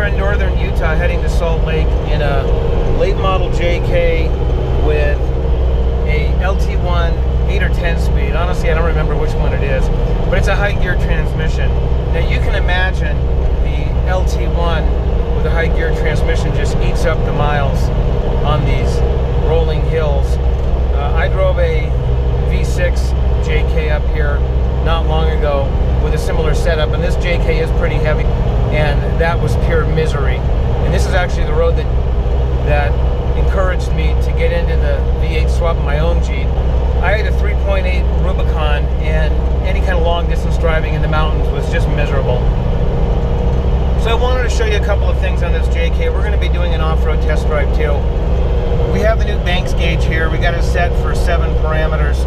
in northern Utah heading to Salt Lake in a late model JK with a LT1 8 or 10 speed. Honestly, I don't remember which one it is, but it's a high gear transmission. Now you can imagine the LT1 with a high gear transmission just eats up the miles on these rolling hills. I drove a V6 JK up here not long ago with a similar setup, and this JK is pretty heavy, and that was pure misery. And this is actually the road that encouraged me to get into the V8 swap in my own Jeep. I had a 3.8 Rubicon, and any kind of long distance driving in the mountains was just miserable. So I wanted to show you a couple of things on this JK. We're going to be doing an off-road test drive too. We have the new Banks gauge here. We got it set for 7 parameters.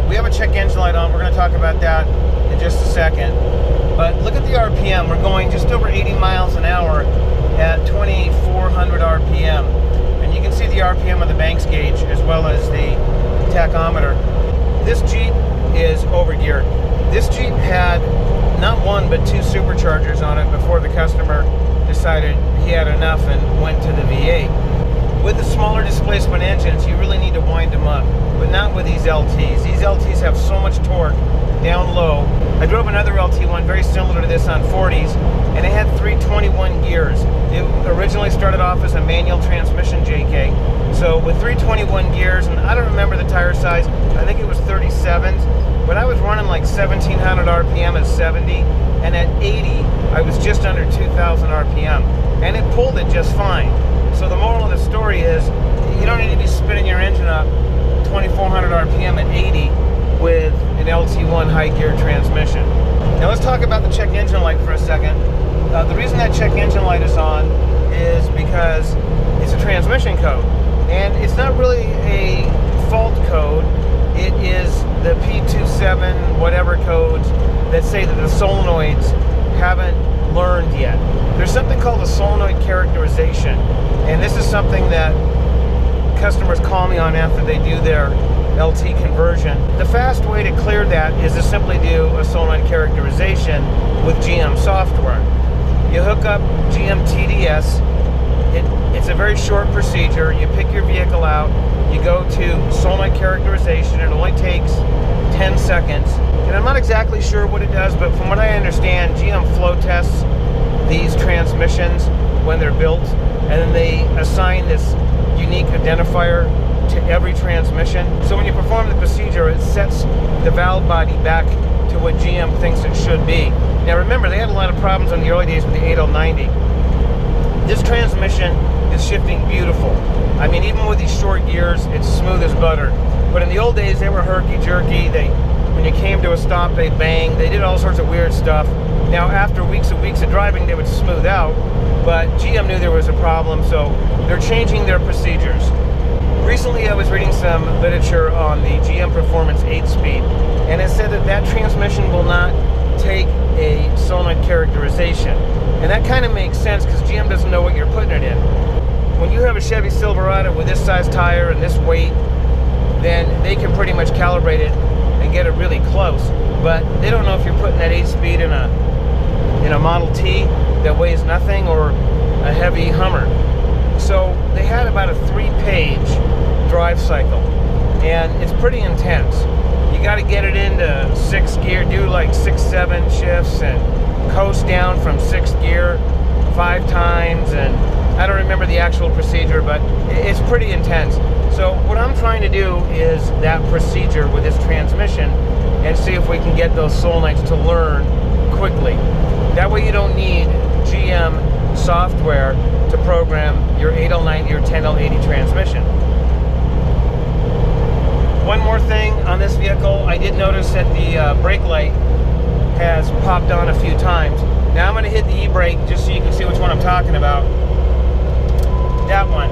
We have a check engine light on. We're going to talk about that in just a second. But look at the RPM. We're going just over 80 miles an hour at 2,400 RPM. And you can see the RPM of the Banks gauge as well as the tachometer. This Jeep is overgeared. This Jeep had not one but 2 superchargers on it before the customer decided he had enough and went to the V8. With the smaller displacement engines, you really need to wind them up, but not with these LTs. These LTs have so much torque down low. I drove another LT1 very similar to this on 40s, and it had 321 gears. It originally started off as a manual transmission JK. So with 321 gears, and I don't remember the tire size, I think it was 37s, but I was running like 1,700 RPM at 70, and at 80, I was just under 2,000 RPM, and it pulled it just fine. So the moral of the story is, you don't need to be spinning your engine up 2,400 RPM at 80 with an LT1 high gear transmission. Now let's talk about the check engine light for a second. The reason that check engine light is on is because it's a transmission code. And it's not really a fault code. It is the P27 whatever codes that say that the solenoids haven't learned yet. There's something called a solenoid characterization, and this is something that customers call me on after they do their LT conversion. The fast way to clear that is to simply do a solenoid characterization with GM software. You hook up GM TDS. It's a very short procedure. You pick your vehicle out, you go to solenoid characterization. It only takes 10 seconds. And I'm not exactly sure what it does, but from what I understand, GM flow tests these transmissions when they're built, and then they assign this unique identifier to every transmission. So when you perform the procedure, it sets the valve body back to what GM thinks it should be. Now remember, they had a lot of problems in the early days with the 8090. This transmission is shifting beautiful. I mean, even with these short gears, it's smooth as butter. But in the old days, they were herky-jerky. When you came to a stop, they banged. They did all sorts of weird stuff. Now, after weeks and weeks of driving, they would smooth out. But GM knew there was a problem, so they're changing their procedures. Recently, I was reading some literature on the GM Performance 8-speed, and it said that that transmission will not take a solenoid characterization. And that kind of makes sense because GM doesn't know what you're putting it in. When you have a Chevy Silverado with this size tire and this weight, then they can pretty much calibrate it and get it really close. But they don't know if you're putting that 8-speed in a Model T that weighs nothing or a heavy Hummer. So they had about a 3-page drive cycle, and it's pretty intense. You got to get it into 6th gear, do like 6-7 shifts, and coast down from 6th gear 5 times, and I don't remember the actual procedure, but it's pretty intense. So what I'm trying to do is that procedure with this transmission and see if we can get those solenoids to learn quickly. That way you don't need GM software to program your 8L90 or 10L80 transmission. One more thing on this vehicle, I did notice that the brake light has popped on a few times. Now I'm going to hit the e-brake just so you can see which one I'm talking about. That one.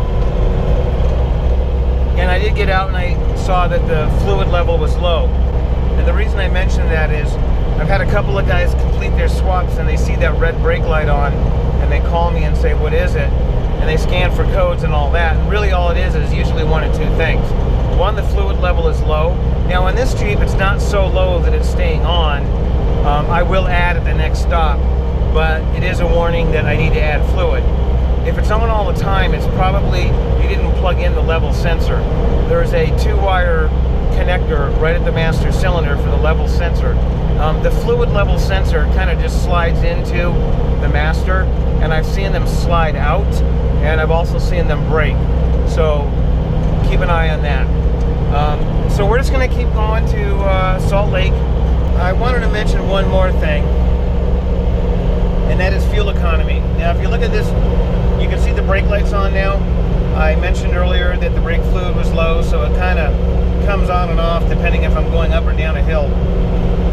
And I did get out and I saw that the fluid level was low. And the reason I mention that is I've had a couple of guys complete their swaps and they see that red brake light on and they call me and say, what is it? And they scan for codes and all that. And really all it is usually one of 2 things. One, the fluid level is low. Now in this Jeep, it's not so low that it's staying on. I will add at the next stop. but it is a warning that I need to add fluid. If it's on all the time, it's probably you didn't plug in the level sensor. There's a 2-wire connector right at the master cylinder for the level sensor. The fluid level sensor kind of just slides into the master, and I've seen them slide out, and I've also seen them break. So keep an eye on that. So we're just going to keep going to Salt Lake. I wanted to mention one more thing, and that is fuel economy. Now, if you look at this, you can see the brake lights on now. I mentioned earlier that the brake fluid was low, so it kind of comes on and off depending if I'm going up or down a hill.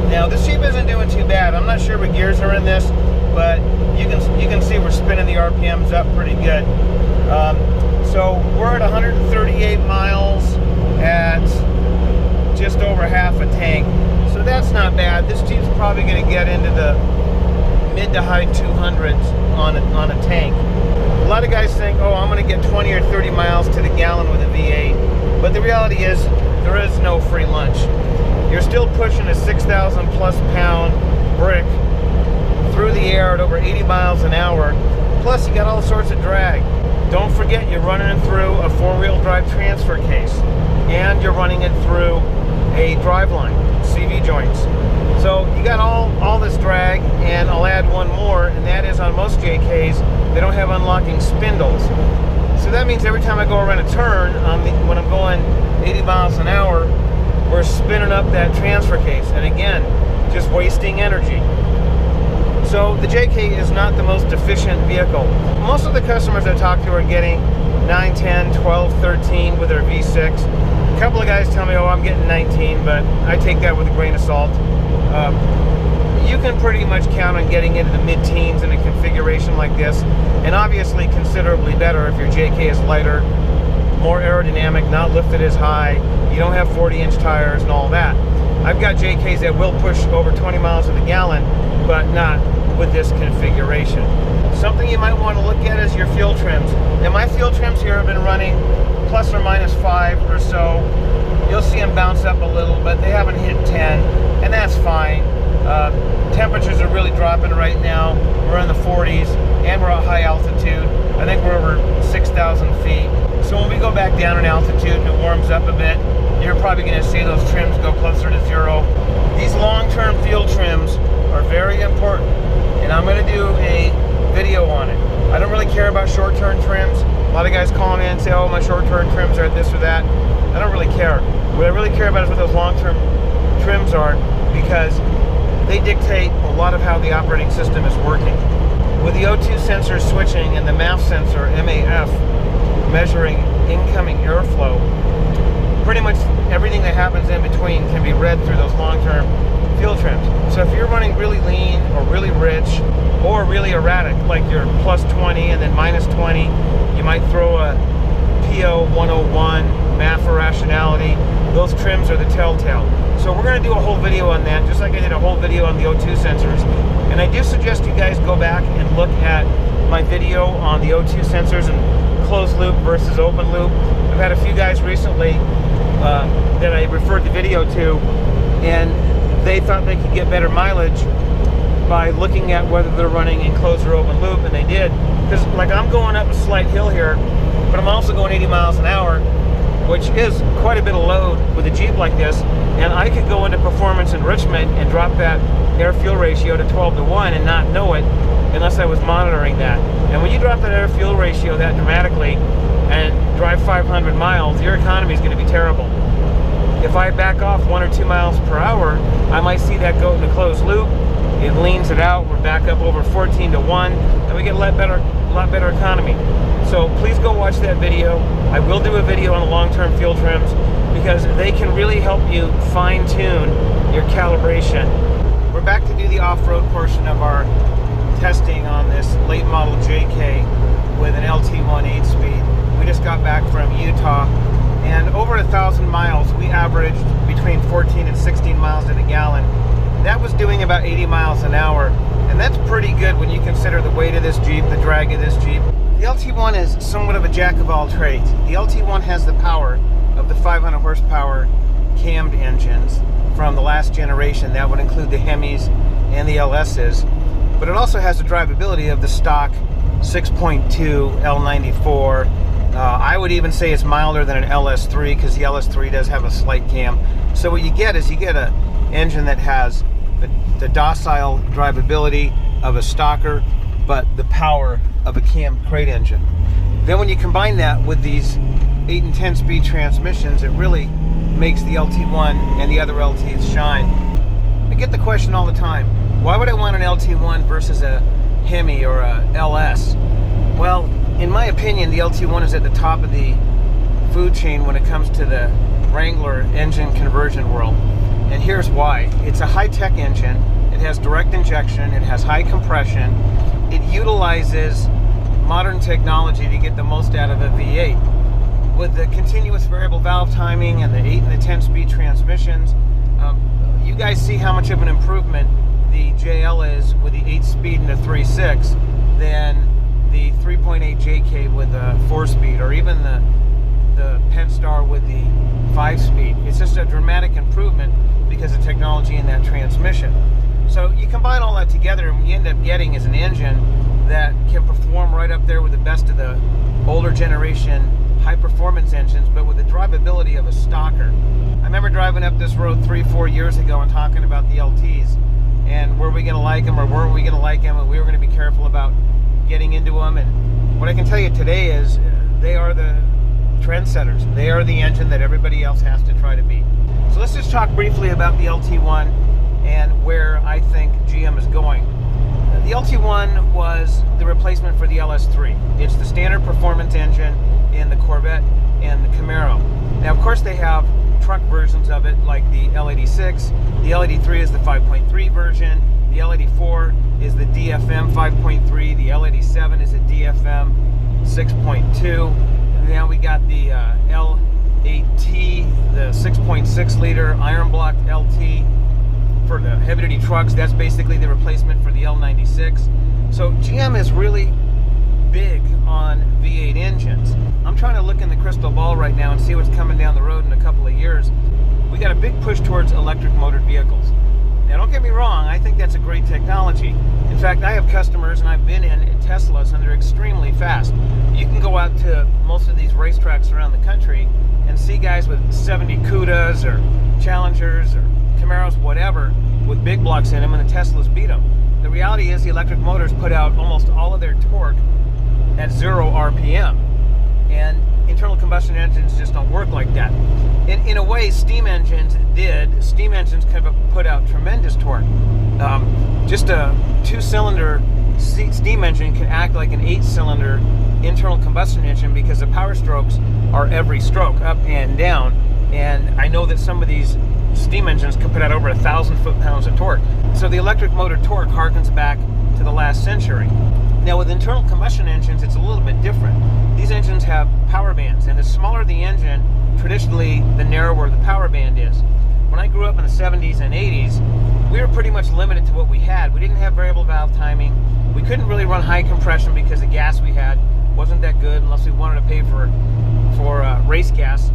Now, this Jeep isn't doing too bad. I'm not sure what gears are in this, but you can see we're spinning the RPMs up pretty good. So we're at 138 miles at just over half a tank. So that's not bad. This Jeep's probably going to get into the mid to high 200s on a tank. A lot of guys think, oh, I'm going to get 20 or 30 miles to the gallon with a V8. But the reality is, there is no free lunch. You're still pushing a 6,000 plus pound brick through the air at over 80 miles an hour. Plus, you got all sorts of drag. Don't forget, you're running it through a 4-wheel drive transfer case. And you're running it through a driveline, CV joints. So you got all this drag, and I'll add one more, and that is on most JKs, they don't have unlocking spindles. So that means every time I go around a turn, when I'm going 80 miles an hour, we're spinning up that transfer case. And again, just wasting energy. So the JK is not the most efficient vehicle. Most of the customers I talk to are getting 9, 10, 12, 13 with their V6. A couple of guys tell me, oh, I'm getting 19, but I take that with a grain of salt. You can pretty much count on getting into the mid-teens in a configuration like this, and obviously considerably better if your JK is lighter, more aerodynamic, not lifted as high, you don't have 40-inch tires and all that. I've got JKs that will push over 20 miles to the gallon, but not with this configuration. Something you might want to look at is your fuel trims. Now, my fuel trims here have been running plus or minus 5 or so. You'll see them bounce up a little, but they haven't hit 10, and that's fine. Temperatures are really dropping right now. We're in the 40s, and we're at high altitude. I think we're over 6,000 feet. So when we go back down in altitude and it warms up a bit, you're probably going to see those trims go closer to 0. These long-term fuel trims are very important, and I'm going to do a video on it. I don't really care about short-term trims. A lot of guys call me and say, oh, my short-term trims are this or that. I don't really care. What I really care about is what those long-term trims are, because they dictate a lot of how the operating system is working. With the O2 sensor switching and the MAF sensor, MAF, measuring incoming airflow, pretty much everything that happens in between can be read through those long-term fuel trims. So if you're running really lean or really rich or really erratic, like you're plus 20 and then minus 20, you might throw a PO 101, MAF irrationality. Those trims are the telltale. So we're going to do a whole video on that, just like I did a whole video on the O2 sensors. And I do suggest you guys go back and look at my video on the O2 sensors and closed loop versus open loop. I've had a few guys recently that I referred the video to, and they thought they could get better mileage by looking at whether they're running in closed or open loop, and they did. Because like I'm going up a slight hill here, but I'm also going 80 miles an hour, which is quite a bit of load with a Jeep like this, and I could go into performance enrichment and drop that air-fuel ratio to 12:1 and not know it unless I was monitoring that. And when you drop that air-fuel ratio that dramatically and drive 500 miles, your economy is going to be terrible. If I back off 1 or 2 miles per hour, I might see that go in a closed loop. It leans it out. We're back up over 14:1, and we get a lot better economy. So please go watch that video. I will do a video on the long-term fuel trims because they can really help you fine-tune your calibration. We're back to do the off-road portion of our testing on this late model JK with an LT1 8-speed. We just got back from Utah, and over 1,000 miles, we averaged between 14 and 16 miles to the gallon. That was doing about 80 miles an hour, and that's pretty good when you consider the weight of this Jeep, the drag of this Jeep. The LT1 is somewhat of a jack of all trades. The LT1 has the power of the 500 horsepower cammed engines from the last generation. That would include the Hemis and the LSs. but it also has the drivability of the stock 6.2 L94. I would even say it's milder than an LS3 because the LS3 does have a slight cam. So what you get is you get an engine that has the docile drivability of a stocker, but the power of a cam crate engine. Then when you combine that with these 8 and 10 speed transmissions, it really makes the LT1 and the other LTs shine. I get the question all the time, why would I want an LT1 versus a Hemi or a LS? Well, in my opinion, the LT1 is at the top of the food chain when it comes to the Wrangler engine conversion world. And here's why. It's a high-tech engine. It has direct injection. It has high compression. It utilizes modern technology to get the most out of a V8. With the continuous variable valve timing and the 8 and the 10 speed transmissions, you guys see how much of an improvement the JL is with the 8 speed and the 3.6 than the 3.8 JK with the 4 speed, or even the Pentastar with the 5 speed. It's just a dramatic improvement because of technology in that transmission. So you combine all that together, and what you end up getting is an engine that can perform right up there with the best of the older generation high performance engines, but with the drivability of a stocker. I remember driving up this road 3-4 years ago and talking about the LTs and were we going to like them or weren't we going to like them, and we were going to be careful about getting into them. And what I can tell you today is they are the trendsetters. They are the engine that everybody else has to try to beat. So let's just talk briefly about the LT1 and where I think GM is going. The LT1 was the replacement for the LS3. It's the standard performance engine in the Corvette and the Camaro. Now, of course, they have truck versions of it, like the L86. The L83 is the 5.3 version. The L84 is the DFM 5.3. The L87 is a DFM 6.2. And now we got the L8T, the 6.6 liter iron block LT for the heavy-duty trucks. That's basically the replacement for the L96. So GM is really big on V8 engines. I'm trying to look in the crystal ball right now and see what's coming down the road in a couple of years. We got a big push towards electric motored vehicles. Now, don't get me wrong, I think that's a great technology. In fact, I have customers, and I've been in Teslas, and they're extremely fast. You can go out to most of these racetracks around the country and see guys with 70 Cudas or Challengers or Camaros, whatever, with big blocks in them, and the Teslas beat them. The reality is the electric motors put out almost all of their torque at 0 RPM, and internal combustion engines just don't work like that. In a way, steam engines did. Steam engines kind of put out tremendous torque. Just a 2-cylinder steam engine can act like an 8-cylinder internal combustion engine because the power strokes are every stroke, up and down. And I know that some of these steam engines can put out over 1,000 foot-pounds of torque. So the electric motor torque harkens back to the last century. Now, with internal combustion engines, it's a little bit different. These engines have power bands, and the smaller the engine, traditionally, the narrower the power band is. When I grew up in the 70s and 80s, we were pretty much limited to what we had. We didn't have variable valve timing. We couldn't really run high compression because the gas we had wasn't that good unless we wanted to pay for race gas.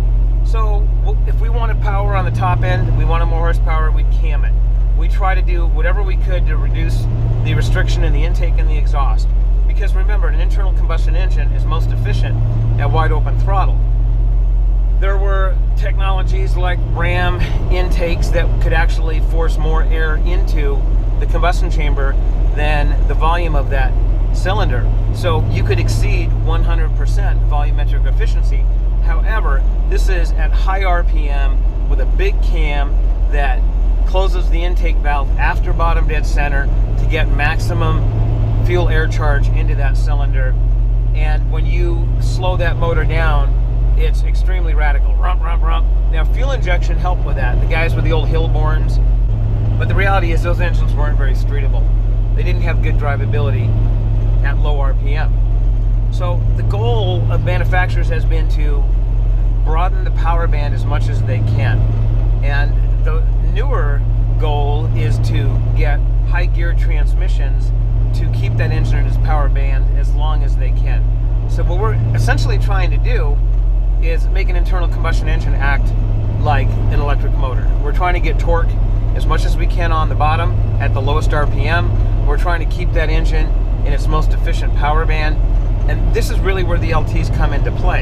So if we wanted power on the top end, we wanted more horsepower, we'd cam it. We try to do whatever we could to reduce the restriction in the intake and the exhaust. Because remember, an internal combustion engine is most efficient at wide open throttle. There were technologies like ram intakes that could actually force more air into the combustion chamber than the volume of that cylinder. So you could exceed 100% volumetric efficiency. However, this is at high RPM with a big cam that closes the intake valve after bottom dead center to get maximum fuel air charge into that cylinder. And when you slow that motor down, it's extremely radical. Rump, rump, rump. Now, fuel injection helped with that. The guys with the old Hillborns. But the reality is those engines weren't very streetable. They didn't have good drivability at low RPM. So the goal of manufacturers has been to broaden the power band as much as they can. And the newer goal is to get high gear transmissions to keep that engine in its power band as long as they can. So what we're essentially trying to do is make an internal combustion engine act like an electric motor. We're trying to get torque as much as we can on the bottom at the lowest RPM. We're trying to keep that engine in its most efficient power band. And this is really where the LTs come into play.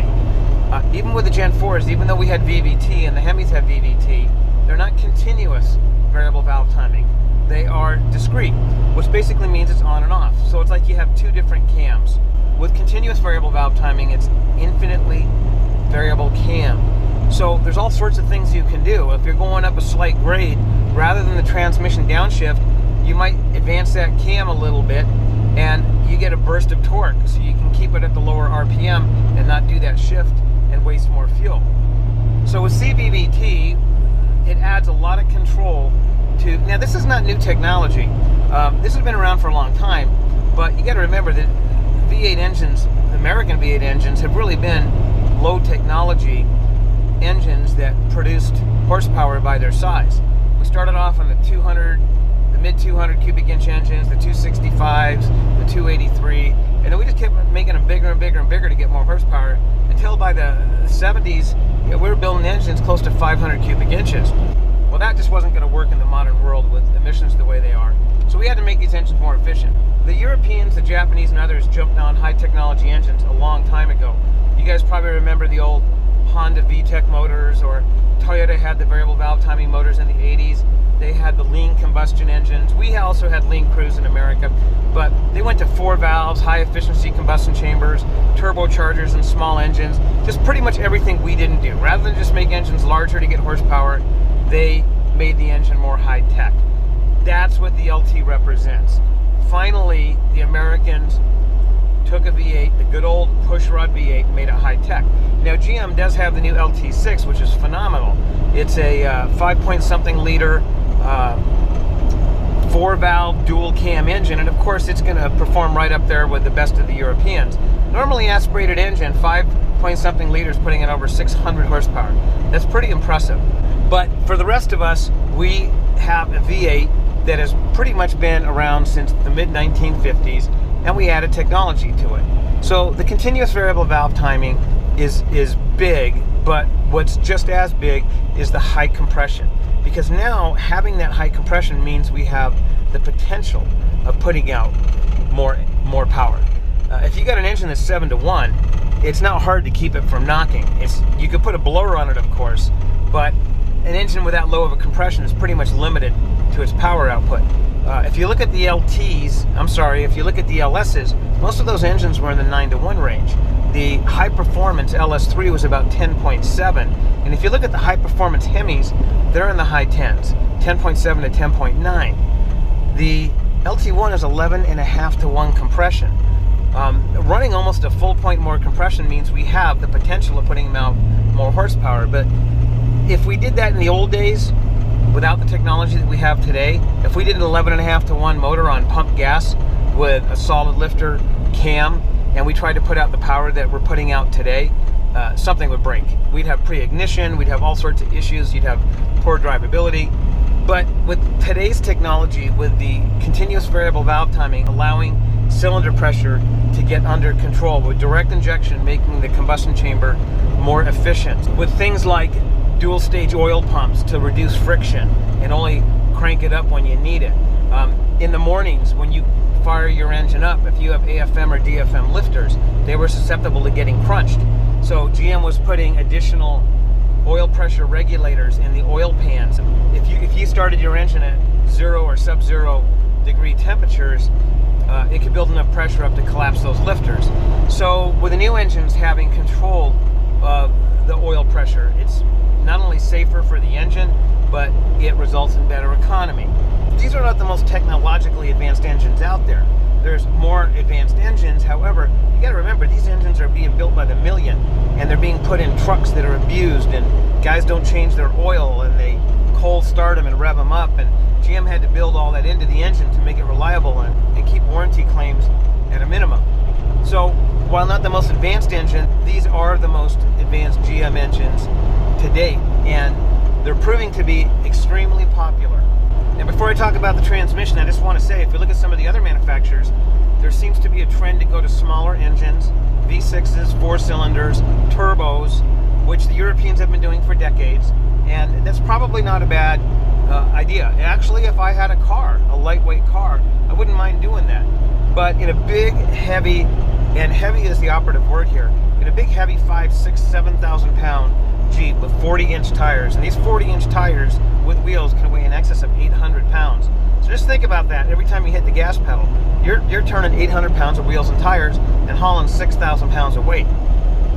Even with the Gen 4s, even though we had VVT and the Hemis have VVT, they're not continuous variable valve timing. They are discrete, which basically means it's on and off. So it's like you have two different cams. With continuous variable valve timing, it's infinitely variable cam. So there's all sorts of things you can do. If you're going up a slight grade, rather than the transmission downshift, you might advance that cam a little bit and you get a burst of torque, so you can keep it at the lower RPM and not do that shift and waste more fuel. So with CVVT, it adds a lot of control to, now this is not new technology. This has been around for a long time, but you got to remember that V8 engines, the American V8 engines, have really been low technology engines that produced horsepower by their size. We started off on the mid 200 cubic inch engines, the 265s, the 283, and then we just kept making them bigger and bigger and bigger to get more horsepower until by the 70s, we were building engines close to 500 cubic inches. Well, that just wasn't going to work in the modern world with emissions the way they are. So we had to make these engines more efficient. The Europeans, the Japanese, and others jumped on high technology engines a long time ago. You guys probably remember the old Honda VTEC motors, or Toyota had the variable valve timing motors in the 80s. They had the lean combustion engines. We also had lean crews in America, but they went to 4 valves, high efficiency combustion chambers, turbochargers, and small engines. Just pretty much everything we didn't do. Rather than just make engines larger to get horsepower, they made the engine more high tech. That's what the LT represents. Finally, the Americans took a V8, the good old pushrod V8, made it high tech. Now GM does have the new LT6, which is phenomenal. It's a 5-point-something liter 4-valve dual cam engine, and of course it's going to perform right up there with the best of the Europeans. Normally aspirated engine, 5-point-something liters, putting it over 600 horsepower. That's pretty impressive. But for the rest of us, we have a V8 that has pretty much been around since the mid-1950s, and we added technology to it. So the continuous variable valve timing is big, but what's just as big is the high compression. Because now having that high compression means we have the potential of putting out more power. If you got an engine that's 7-to-1, it's not hard to keep it from knocking. You could put a blower on it, of course, but an engine with that low of a compression is pretty much limited to its power output. If you look at the if you look at the LSs, most of those engines were in the 9-to-1 range. The high performance LS3 was about 10.7, and if you look at the high performance Hemis, they're in the high 10s, 10.7 to 10.9. The LT1 is 11.5-to-1 compression. Running almost a full point more compression means we have the potential of putting out more horsepower. But if we did that in the old days, without the technology that we have today, if we did an 11.5-to-1 motor on pump gas with a solid lifter cam, and we tried to put out the power that we're putting out today, something would break. We'd have pre-ignition, we'd have all sorts of issues, you'd have poor drivability. But with today's technology, with the continuous variable valve timing, allowing cylinder pressure to get under control, with direct injection making the combustion chamber more efficient, with things like dual stage oil pumps to reduce friction and only crank it up when you need it. In the mornings when you fire your engine up, if you have AFM or DFM lifters, they were susceptible to getting crunched. So GM was putting additional oil pressure regulators in the oil pans. If you started your engine at 0 or sub-zero degree temperatures, it could build enough pressure up to collapse those lifters. So with the new engines having control of the oil pressure, it's not only safer for the engine, but it results in better economy. These are not the most technologically advanced engines out there. There's more advanced engines. However, you got to remember, these engines are being built by the million, and they're being put in trucks that are abused, and guys don't change their oil, and they cold start them and rev them up, and GM had to build all that into the engine to make it reliable and keep warranty claims at a minimum. So while not the most advanced engine, these are the most advanced GM engines to date, and they're proving to be extremely popular. And before I talk about the transmission, I just want to say, if you look at some of the other manufacturers, there seems to be a trend to go to smaller engines, V6s, 4 cylinders, turbos, which the Europeans have been doing for decades, and that's probably not a bad idea. Actually, if I had a car, a lightweight car, I wouldn't mind doing that. But in a big, heavy, and heavy is the operative word here, in a big, heavy 5, 6, 7,000 pound Jeep with 40-inch tires, and these 40-inch tires with wheels can weigh in excess of 800 pounds. So just think about that. Every time you hit the gas pedal, you're turning 800 pounds of wheels and tires and hauling 6,000 pounds of weight.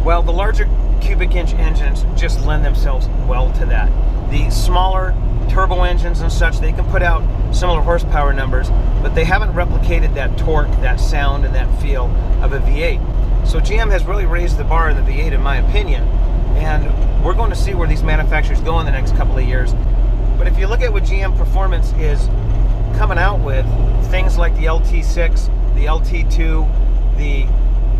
Well, the larger cubic inch engines just lend themselves well to that. The smaller turbo engines and such, they can put out similar horsepower numbers, but they haven't replicated that torque, that sound, and that feel of a V8. So GM has really raised the bar in the V8, in my opinion, and we're going to see where these manufacturers go in the next couple of years. But if you look at what GM Performance is coming out with, things like the LT6, the LT2, the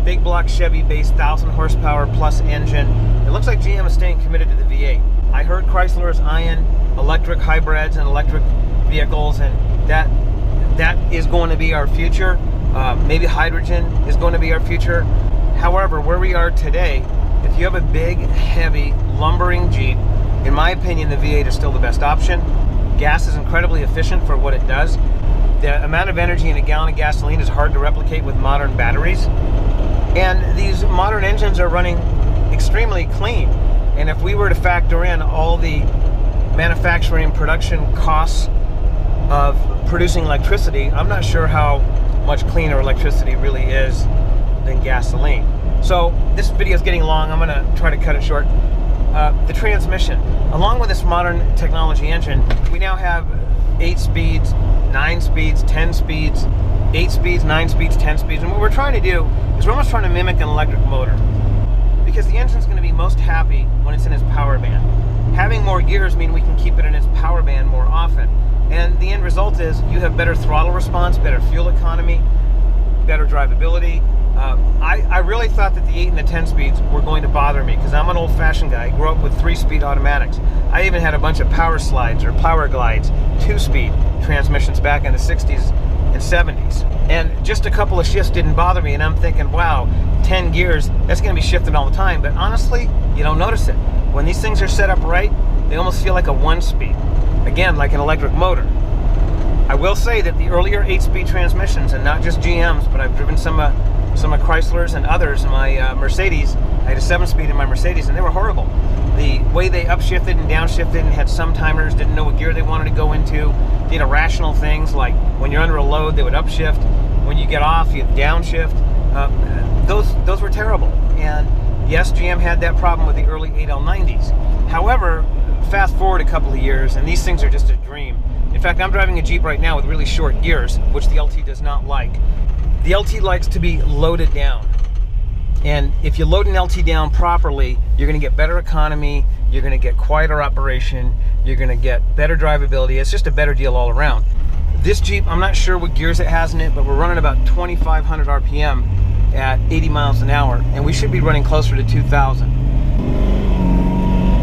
big block Chevy-based 1,000 horsepower plus engine, it looks like GM is staying committed to the V8. I heard Chrysler is eyeing electric hybrids and electric vehicles, and that is going to be our future. Maybe hydrogen is going to be our future. However, where we are today, if you have a big, heavy, lumbering Jeep, in my opinion, the V8 is still the best option. Gas is incredibly efficient for what it does. The amount of energy in a gallon of gasoline is hard to replicate with modern batteries. And these modern engines are running extremely clean. And if we were to factor in all the manufacturing and production costs of producing electricity, I'm not sure how much cleaner electricity really is than gasoline. So this video is getting long. I'm going to try to cut it short. The transmission. Along with this modern technology engine, we now have 8 speeds, 9 speeds, 10 speeds, 8 speeds, 9 speeds, 10 speeds. And what we're trying to do is we're almost trying to mimic an electric motor, because the engine's going to be most happy when it's in its power band. Having more gears mean we can keep it in its power band more often. And the end result is you have better throttle response, better fuel economy, better drivability. I really thought that the 8 and the 10 speeds were going to bother me, because I'm an old-fashioned guy. I grew up with 3-speed automatics. I even had a bunch of power slides or power glides, 2-speed transmissions back in the 60s and 70s. And just a couple of shifts didn't bother me, and I'm thinking, wow, 10 gears, that's going to be shifting all the time. But honestly, you don't notice it. When these things are set up right, they almost feel like a 1-speed. Again, like an electric motor. I will say that the earlier 8-speed transmissions, and not just GM's, but I've driven some of Chryslers and others in my Mercedes. I had a 7-speed in my Mercedes, and they were horrible. The way they upshifted and downshifted and had some timers, didn't know what gear they wanted to go into, did irrational things like when you're under a load, they would upshift. When you get off, you'd downshift. Those were terrible. And yes, GM had that problem with the early 8L90s. However, fast forward a couple of years, and these things are just a dream. In fact, I'm driving a Jeep right now with really short gears, which the LT does not like. The LT likes to be loaded down. And if you load an LT down properly, you're going to get better economy, you're going to get quieter operation, you're going to get better drivability. It's just a better deal all around. This Jeep, I'm not sure what gears it has in it, but we're running about 2,500 RPM at 80 miles an hour, and we should be running closer to 2,000.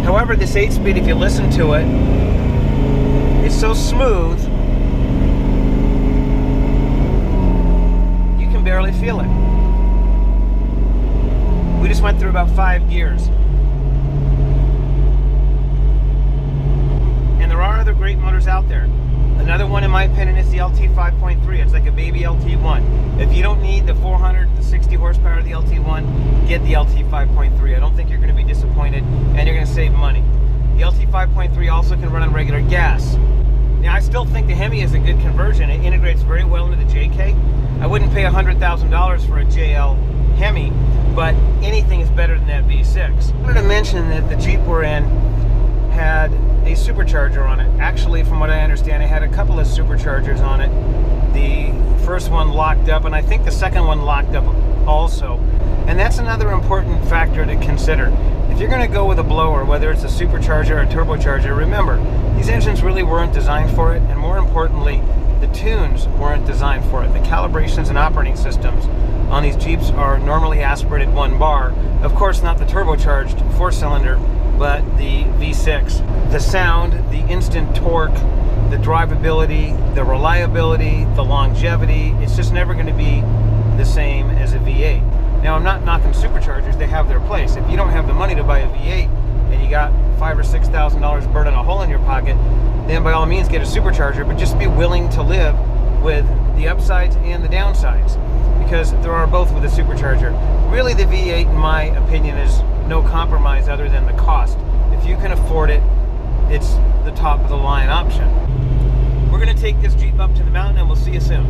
However, this 8-speed, if you listen to it, it's so smooth, you can barely feel it. We just went through about 5 gears. And there are other great motors out there. Another one, in my opinion, is the LT 5.3. It's like a baby LT1. If you don't need the 460 horsepower of the LT1, get the LT 5.3. I don't think you're going to be disappointed, and you're going to save money. The LT 5.3 also can run on regular gas. Now, I still think the Hemi is a good conversion. It integrates very well into the JK. I wouldn't pay $100,000 for a JL Hemi, but anything is better than that V6. I wanted to mention that the Jeep we're in had a supercharger on it. Actually, from what I understand, it had a couple of superchargers on it. The first one locked up, and I think the second one locked up also. And that's another important factor to consider. If you're going to go with a blower, whether it's a supercharger or a turbocharger, remember, these engines really weren't designed for it, and more importantly, the tunes weren't designed for it. The calibrations and operating systems on these Jeeps are normally aspirated 1 bar. Of course, not the turbocharged 4-cylinder, but the V6. The sound, the instant torque, the drivability, the reliability, the longevity, it's just never going to be the same as a V8. Now, I'm not knocking superchargers, they have their place. If you don't have the money to buy a V8 and you got $5,000 or $6,000 burning a hole in your pocket, then by all means get a supercharger, but just be willing to live with the upsides and the downsides, because there are both with a supercharger. Really, the V8, in my opinion, is no compromise other than the cost. If you can afford it, it's the top of the line option. We're going to take this Jeep up to the mountain, and we'll see you soon.